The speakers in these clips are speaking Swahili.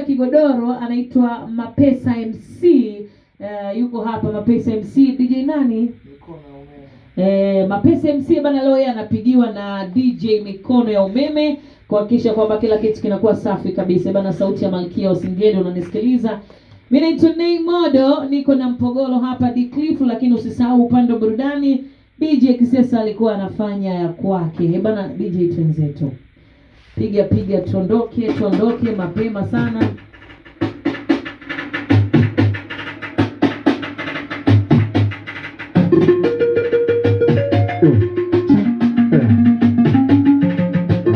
kigodoro anaitwa Mapesa MC. Yuko hapa Mapesa MC. DJ nani? Mikono ya umeme. Mapesa MC bana, leo yeye anapigiwa na DJ Mikono ya Umeme kuhakikisha kwamba kila kitu kinakuwa safi kabisa bana. Sauti ya Malkia Usingeli unanisikiliza. Mimi naitwa Neymodo, niko na Mpogolo hapa Cliff, lakini usisahau upande wa burudani DJ Kisesa alikuwa anafanya ya kwake. Bana DJ twenzetu. Piga tuondoke mapema sana.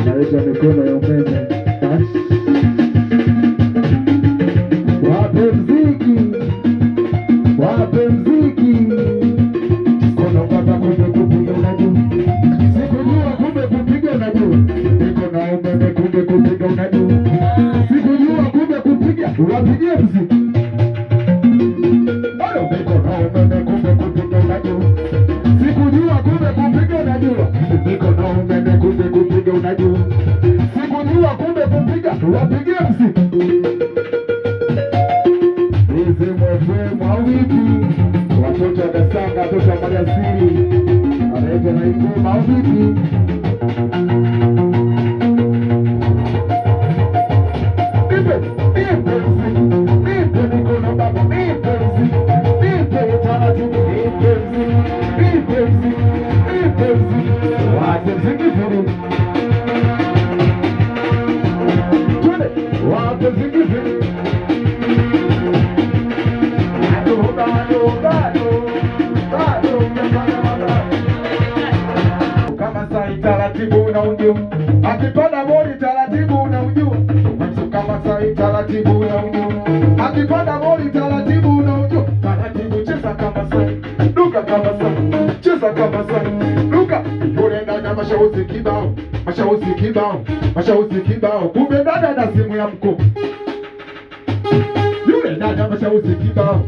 Anaitwa Mikono ya Umeme. Wape mziki. Kono baba kumbe kupiga unajua. Sikujua kumbe kupiga unajua. Mikono ya Umeme kumbe kupiga unajua. Sikujua kumbe kupiga. Wapigie mziki. Bado Mikono ya Umeme kumbe kupiga unajua. Sikujua kumbe kupiga unajua. Mikono ya Umeme kumbe kupiga unajua. Sikujua kumbe kupiga. Wapigie mziki. Watoto wa Dasanga, watoto wa Maliasili, anaitwa Naiku Mauviki. Nipe mikono baba, nipe mziki, nipe utaratibu, nipe mziki, wape mziki vile, wape mziki vile. Kama sai taratibu unaujua, akipanda boli taratibu unaujua. Kama sai taratibu unaujua, akipanda boli taratibu unaujua. Taratibu cheza kama sai, duka kama sai, cheza kama sai, duka. Yule dada mashauzi kibao, mashauzi kibao, kumbe dada na simu ya mkopo. Yule dada mashauzi kibao,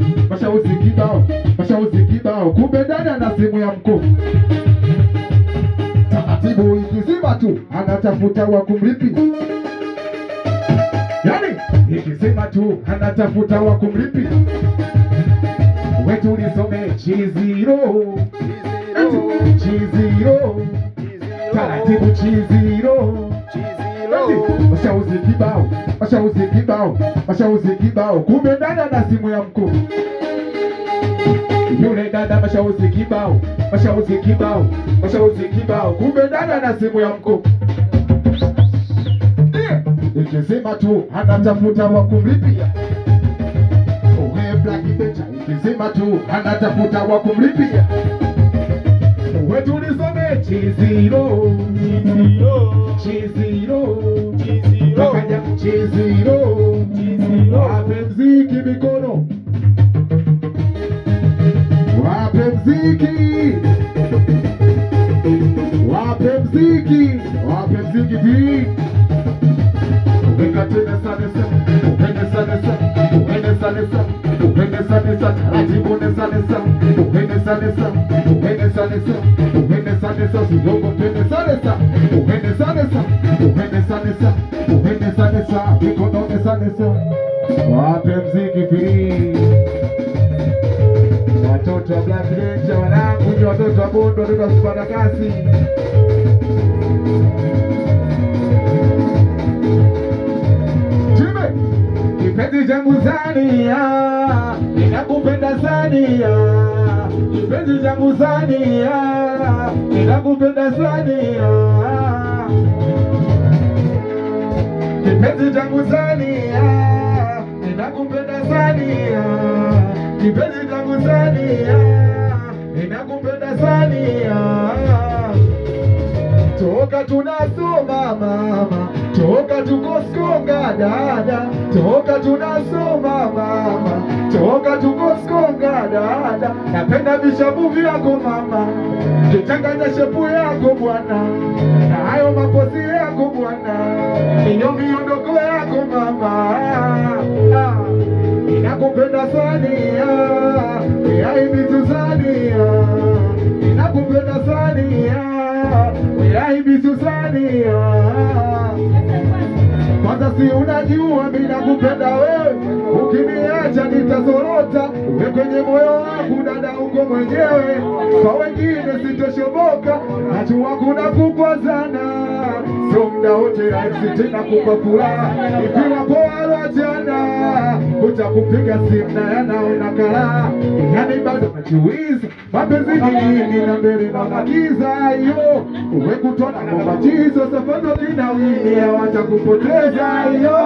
kumbe dada na simu ya mkopo. Taratibu ikisema tu anatafuta wa kumlipi. Yani ikisema tu anatafuta wa kumlipi. Wetu nisome chiziro. Taratibu chiziro. Mashauzi kibao, kumbe dada na simu ya mkopo. Yule dada mashauzi kibao, kumbe dada na simu ya mkopo. Ikisema tu anatafuta wa kumlipia. Black Becha, ikisema tu anatafuta wa kumlipia. Wetu nisome chiziro. Wape mziki mikono. Wape mziki vi. Upenda sanesa, taratibu nesanesa. Upende sanesa, siyogo upende sanesa. Upende sanesa, mikono nesanesa. Wape mziki vi. Watoto wa Black Becha wanangu, ni watoto wa Bondo, watoto wa Spadakasi. Kipenzi changu Zania, ninakupenda Zania. Kipenzi changu Zania, ninakupenda Zania. Kipenzi changu Zania, ninakupenda Zania. Kipenzi changu Zania, ninakupenda Zania. Toka tunasoma mama, toka tukoskonga dada. Toka tunasoma mama, toka tukoskonga dada. Napenda vishavu vyako mama, kichanganya shepu yako bwana, na hayo mapozi yako bwana, iyo miondoko yako mama. Ninakupenda Zania, hai vitu Zania. Ninakupenda Zania. Wilai Bisusania. Kwanza si unajua mimi nakupenda wewe, ukiniacha nitazorota. Wewe kwenye moyo wangu dada uko mwenyewe, kwa wengine sitoshoboka. Najua kuna kukwazana, sio muda wote rahisi tena kupa furaha. Ikiwa poa jana utakupiga simu na yanaona kala, yani bado najiuliza mapenzi ni nini na mbele na magiza hiyo. Uwe kutona na majizo safari kina wini hawatakupoteza hiyo.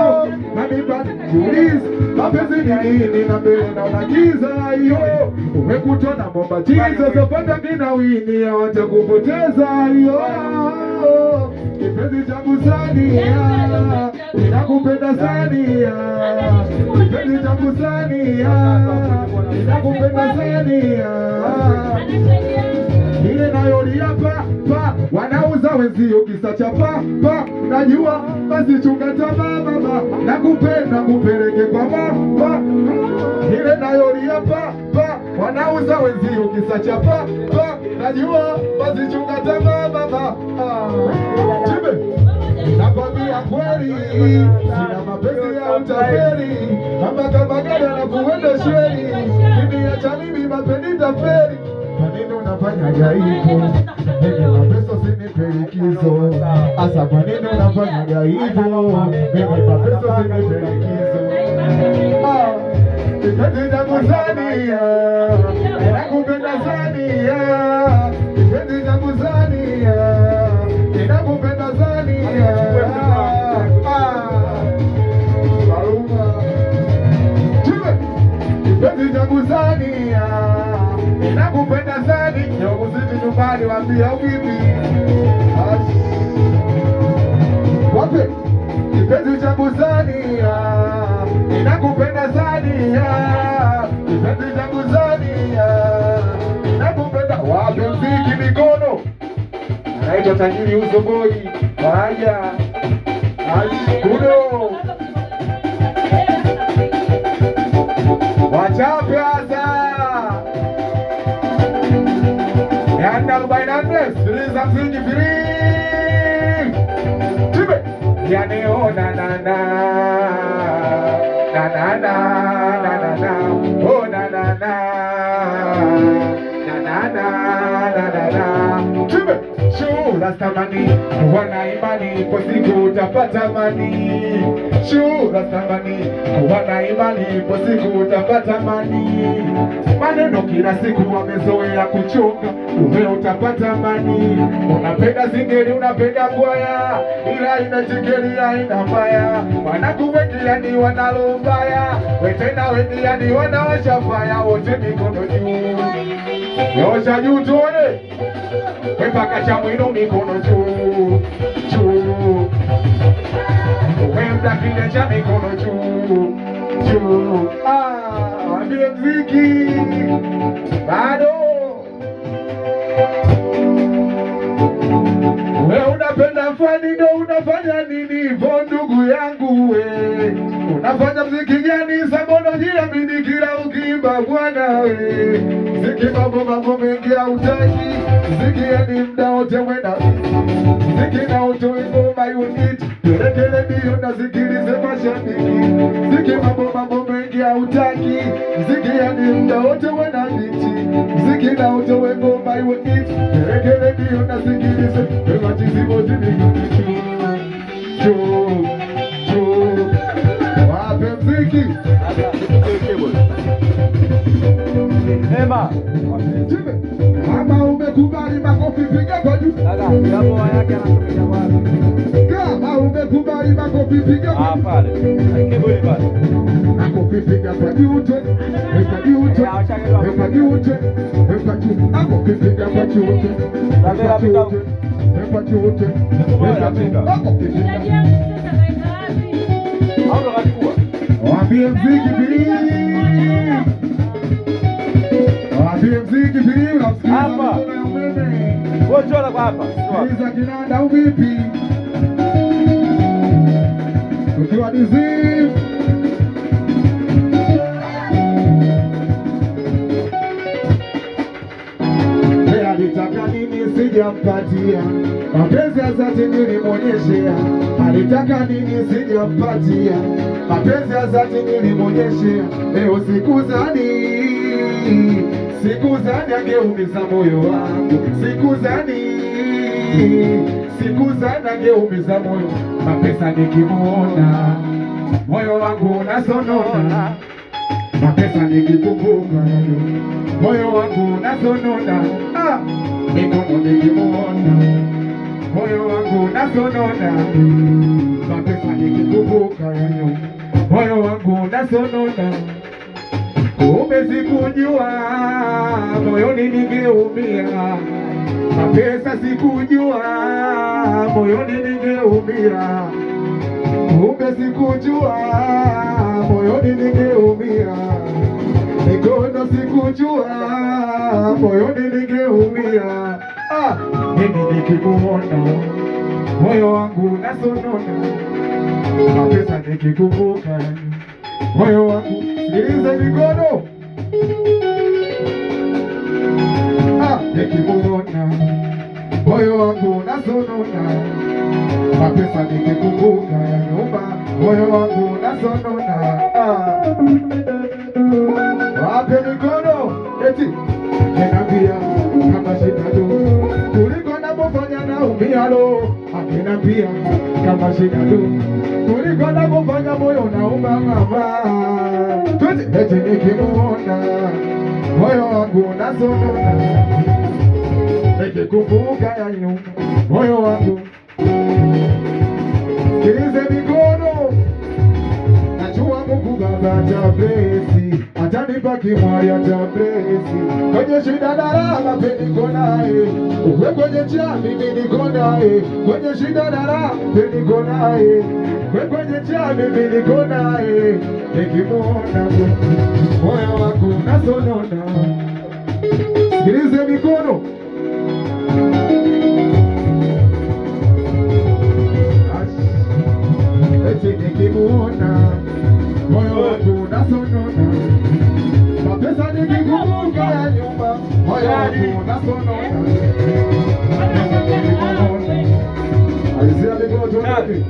Nami bado najiuliza mapenzi ni nini na mbele na magiza hiyo. Uwe kutona na majizo safari kina wini hawatakupoteza hiyo. Kipenzi changu Sania, ninakupenda Sania. Kipenzi changu Sania, ninakupenda Sania. Ile nayolia pa wanauza wenzio kisa cha pa najua basi chunga tamaa mama, nakupenda kupeleke kwa mama. Ile nayolia pa wanauza wenzio kisa cha pa najua basi chunga tamaa mama. Nakwambia kweli, sina mapenzi ya utapeli, kama gada na kuenda sheri. Niacha mimi mapenzi taferi, kwa nini unafanya hivyo? Mimi mapenzi usinipe likizo, asa kwa nini unafanya hivyo? Mimi mapenzi usinipe likizo. Kipenzi changu Sania, nakupenda Sania. Kipenzi changu Sania, nakupenda Sania. Kipenzi changu Sania, nakupenda Sania. Usiti nyumbani wambia vipi? Wape kipenzi changu Sania, nakupenda Sania. Kipenzi changu Sania, nakupenda. Wape mziki mikono, anaitwa tajiri uso boy. Haya kudo wachape hasa yana 44. Sikiliza mziki free tibe yaneo na na na na na na na oh na na na na na na na tibe shura samani wana imani kwa siku utapata mani. Shura samani wana imani kwa siku utapata mani. Maneno kila siku wamezoea kuchunga, uwe utapata mani. Unapenda zingeri unapenda kwaya, ila inachikeli haina mbaya. Wanakuwekea ni wanalo mbaya, wetena wendia ni wanawasha faya. Wote mikono juu, nyosha juu tuone. Wepaka cha mwino mikono juu juu. Wemda kile cha mikono juu juu. Wambie mziki bado. We unapenda fani ndo unafanya nini vo ndugu yangu we? Unafanya mziki gani sabono jiamini kila ukimba bwana we? Mziki mambo mengi hautaki, mziki yani mda wote wenda. Mziki na utoi ngoma unit, kelekele ndiyo nasikilize mashabiki. Mziki mambo mengi hautaki, mziki yani mda wote wenda niti. Mziki na utoi ngoma unit, kelekele ndiyo nasikilize. Wema chizibo jimiki juu juu. Wape mziki Ema kama umekubali makofi piga kwa juu. Kama umekubali makofi piga kwa juu. pale. Kibuli pale. Makofi piga kwa juu tu. Weka juu tu. Weka juu tu. Weka juu. Makofi piga kwa juu tu. Weka juu tu. Weka juu tu. Weka juu. Makofi piga. Au ndo kachukua. Waambie mziki pili. Waambie mziki pili unamsikia hapa. Wewe chora kwa hapa. Sikiliza kinanda au vipi? Ukiwa dizi alitaka nini sijampatia, dhati nilimwonyeshea, alitaka nini sijampatia, mapenzi ya dhati nilimwonyeshea, leo sikuzani angeumiza moyo wangu, sikuzani angeumiza moyo, mapesa nikimuona moyo wangu unasonona, mapesa nikikumbuka moyo wangu unasonona, mikono nikimuona moyo wangu unasonona, mapesa nikikumbuka moyo wangu unasonona. Kumbe sikujua moyoni ningeumia, mapesa sikujua moyoni ningeumia, kumbe sikujua moyoni ningeumia, mikono sikujua moyoni ningeumia. Mimi nikimuona moyo wangu unasonona, mapesa nikikumbuka moyo wangu. Sikiliza mikono, nikimuona moyo wangu unasonona, mapesa nikikumbuka ya nyumba, moyo wangu unasonona. Wape mikono, eti kenambia kama shida tu kuliko napofanya naumia lo, akinambia kama shida tu kuliko napofanya moyo nauma mama. Eti nikimuona moyo wangu unasonona, nikikumbuka ya nyumba, moyo wangu. Sikilize mikono, najua Mungu Baba atablesi, atanipa kimwari atablesi, kwenye shida na raha mimi niko naye, uwe kwenye njia mimi niko naye, kwenye shida na raha mimi niko naye, uwe kwenye njia mimi niko naye, nikimuona moyo wangu unasonona. Sikilize mikono, eti nikimuona moyo wangu unasonona, mapesa nikikumbuka ya nyumba, moyo wangu unasonona. Alizia mikono tunapi